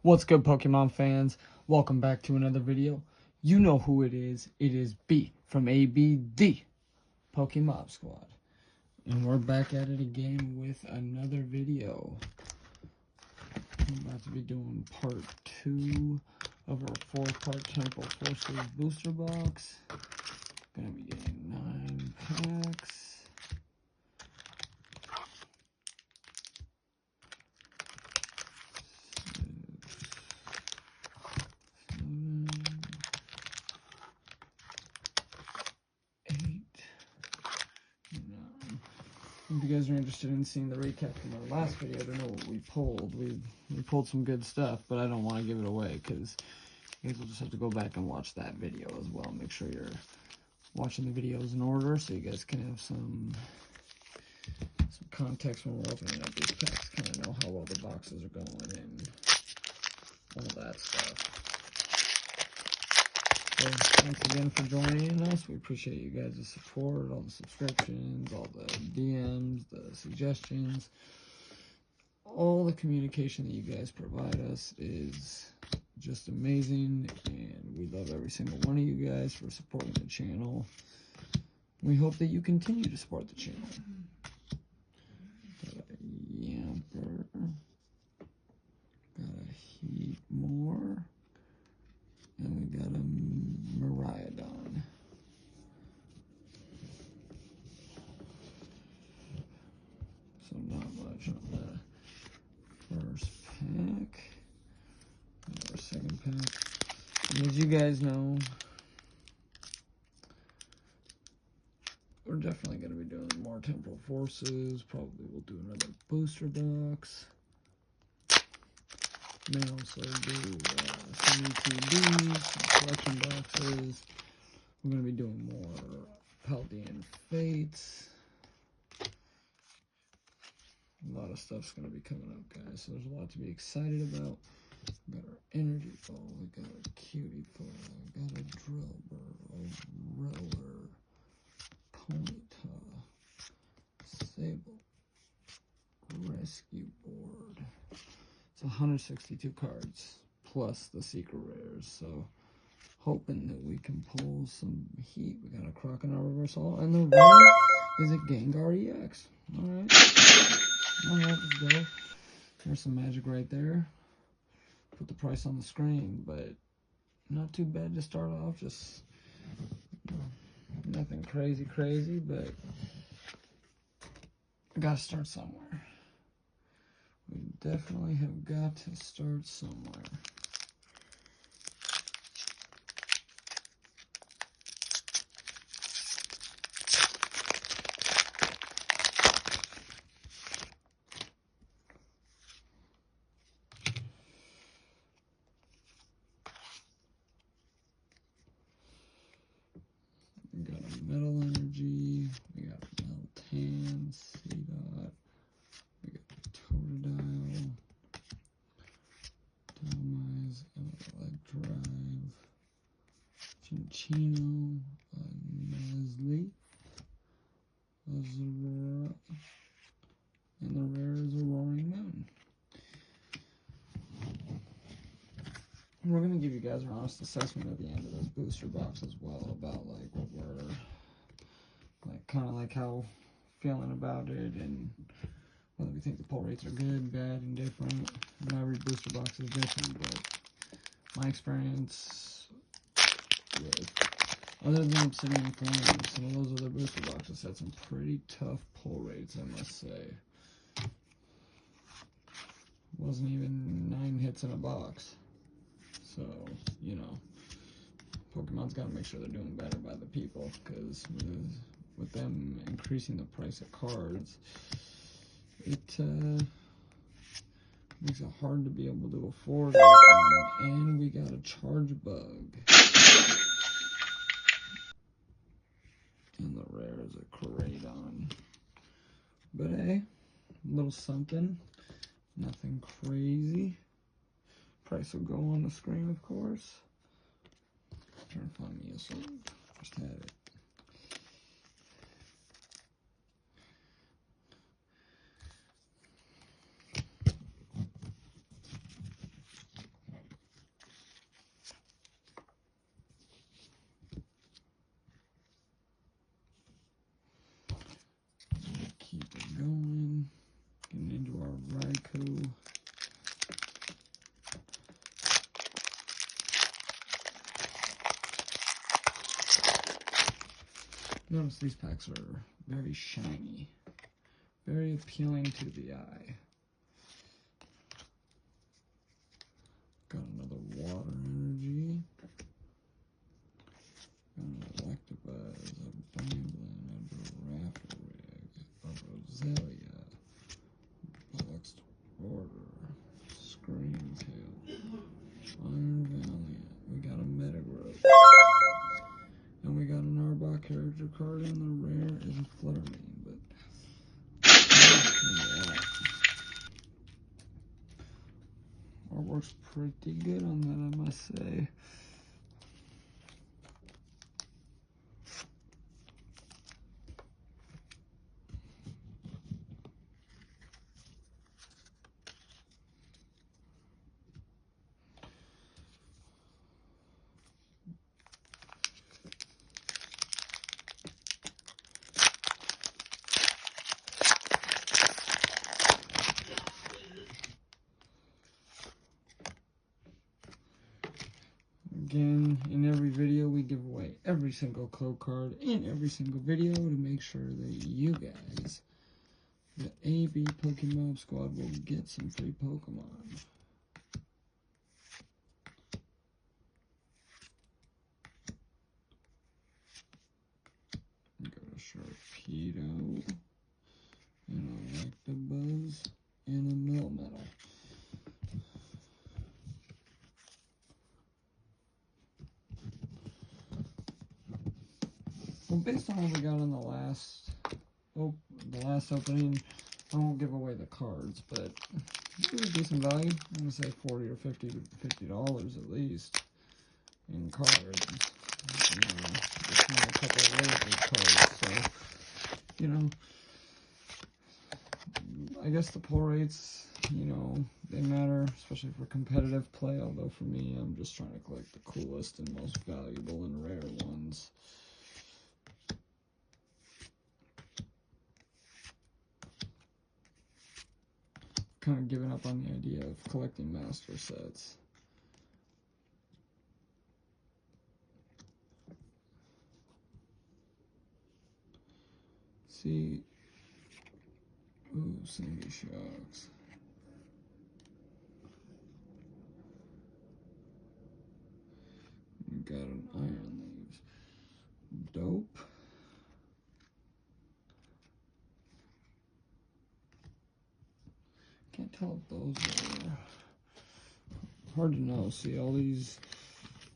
What's good, Pokemon fans? Welcome back to another video. You know who it is. It is B from ABD, Pokemon Squad. And we're back at it again with another video. I'm about to be doing part 2 of our 4-part Temporal Forces booster box. Gonna be getting 9 packs. If you guys are interested in seeing the recap from our last video to know what we pulled, we pulled some good stuff, but I don't want to give it away because you guys will just have to go back and watch that video as well. Make sure you're watching the videos in order so you guys can have some context when we're opening up these packs, kind of know how well the boxes are going and all that stuff. So thanks again for joining us. We appreciate you guys' support, all the subscriptions, all the DMs, the suggestions. All the communication that you guys provide us is just amazing, and we love every single one of you guys for supporting the channel. We hope that you continue to support the channel. Got a Yamper. Got a Heat More. And we got a Miraidon. So not much on the first pack. Our second pack. And as you guys know, we're definitely going to be doing more Temporal Forces. Probably we'll do another booster box. May also do some ETBs, some collection boxes. We're going to be doing more Paldean Fates. A lot of stuff's going to be coming up, guys, so there's a lot to be excited about. We got our Energy Ball, we got a Cutie Ball, we got a Drillbur, a Reller, Ponyta, Sable, Rescue Board. It's 162 cards, plus the secret rares, so hoping that we can pull some heat. We got a Crocodile Reversal, and the rare is a Gengar EX. Alright, let's go. There's some magic right there. Put the price on the screen, but not too bad to start off. Just nothing crazy, but I gotta start somewhere. We definitely have got to start somewhere. We got a Metal Energy, we got Meltan, Seedot, we got Totodile, Dolomize, Electrive, Chinchino, Nestle, Azura, and the rare is a Roaring Mountain. We're going to give you guys our honest assessment at the end of this booster box as well about like what we're like, kind of like how feeling about it and whether we think the pull rates are good, bad, and different. And every booster box is different, but my experience with other than Obsidian Flame, some of those other booster boxes had some pretty tough pull rates, I must say. Wasn't even 9 hits in a box. So, you know, Pokemon's got to make sure they're doing better by the people, because with them increasing the price of cards, it makes it hard to be able to afford it. And we got a Charge Bug. And the rare is a Koraidon. But hey, a little something. Nothing crazy. Price will go on the screen, of course. Trying to find me a song. Just had it. cool. Notice these packs are very shiny, very appealing to the eye. Got another water energy. Got an Electabuzz, a Bamblin, a Girafarig, a Roselia, Boxed Order, Screamtail, Iron Valiant. We got a Metagross. And we got an Arbok character card, and the rare is a Fluttermane, but yeah. Artwork's pretty good on that, I must say. Again, in every video, we give away every single code card in every single video to make sure that you guys, the AB Pokemon Squad, will get some free Pokemon. We got a Sharpedo, and a Electabuzz, and a Melmetal. Well, based on what we got in the last opening, I won't give away the cards, but it's really decent value. I'm gonna say $40 or $50 at least in cards. You know, just a couple of really good cards. So, you know, I guess the pull rates, you know, they matter, especially for competitive play. Although for me, I'm just trying to collect the coolest and most valuable and rare ones. Kind of given up on the idea of collecting master sets. See, ooh, Sandy Shocks. We got an Iron Leaves. Dope. Can't tell if those are hard to know. See, all these,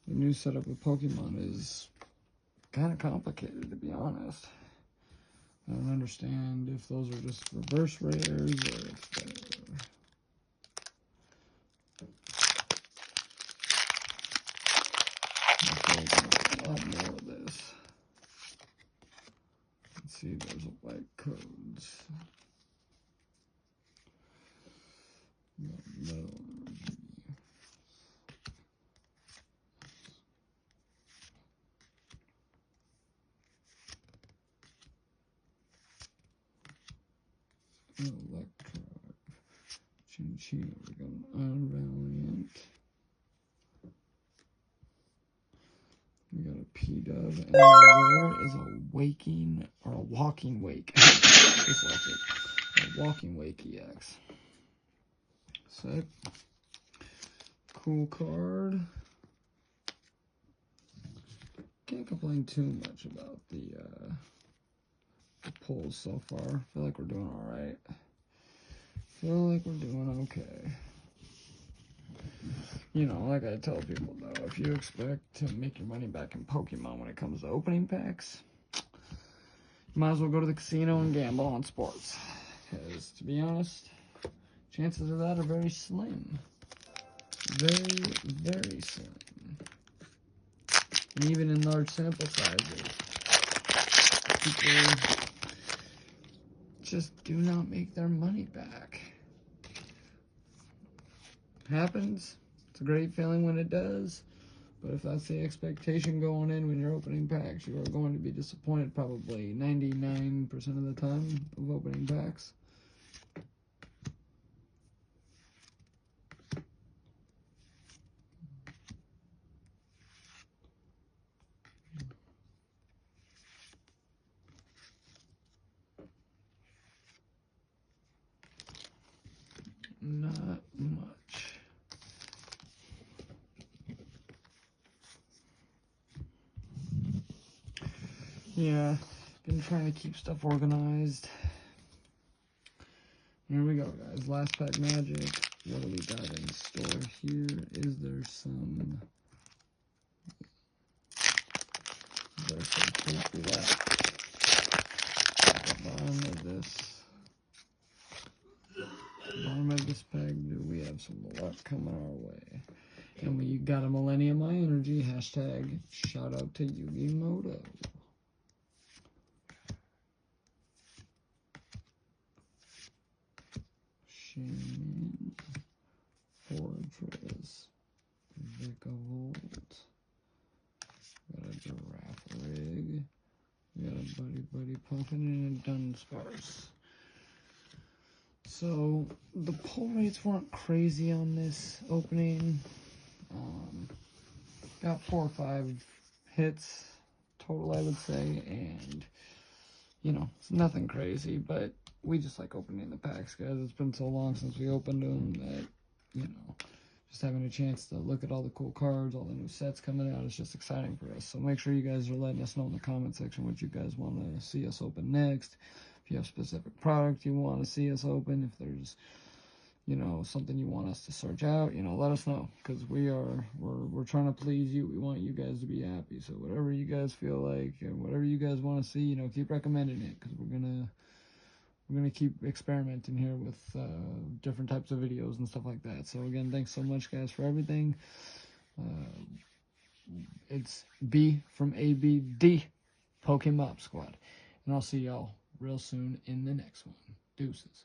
the new setup of Pokemon is kind of complicated, to be honest. I don't understand if those are just reverse rares or if they're... a lot more of this. Let's see, there's a white codes. No. Electro. Chinchilla. We got an Iron Valiant. We got a P-Dub. And the rare is a waking, or a walking wake. Just like it. A walking wake EX. Sick. Cool card. Can't complain too much about the pulls so far. I feel like we're doing alright. Feel like we're doing okay. You know, like I tell people though, if you expect to make your money back in Pokemon when it comes to opening packs, you might as well go to the casino and gamble on sports. Because, to be honest, chances of that are very slim. Very, very slim. And even in large sample sizes, people just do not make their money back. Happens. It's a great feeling when it does. But if that's the expectation going in when you're opening packs, you are going to be disappointed probably 99% of the time of opening packs. not much. Yeah, been trying to keep stuff organized. Here we go, guys. Last pack magic. What do we got in store here? Is there some tape left at the bottom of this? Bottom of this pack, do we have some luck coming our way? And we got a Millennium Eye Energy. Hashtag shout out to Yugi Moto. Shaman, Fortress, Vicavolt, got a Giraffe Rig, we got a Buddy Pumpkin, and a Dunsparce. So, the pull rates weren't crazy on this opening. Got 4 or 5 hits total, I would say, and, you know, it's nothing crazy, but we just like opening the packs, guys. It's been so long since we opened them that, you know, just having a chance to look at all the cool cards, all the new sets coming out, is just exciting for us. So make sure you guys are letting us know in the comment section what you guys want to see us open next. If you have specific product you want to see us open, if there's, you know, something you want us to search out, you know, let us know, because we're trying to please you. We want you guys to be happy. So whatever you guys feel like and whatever you guys want to see, you know, keep recommending it, because we're gonna keep experimenting here with different types of videos and stuff like that. So again, thanks so much, guys, for everything. It's B from ABD Pokemon Squad, and I'll see y'all real soon in the next one. Deuces.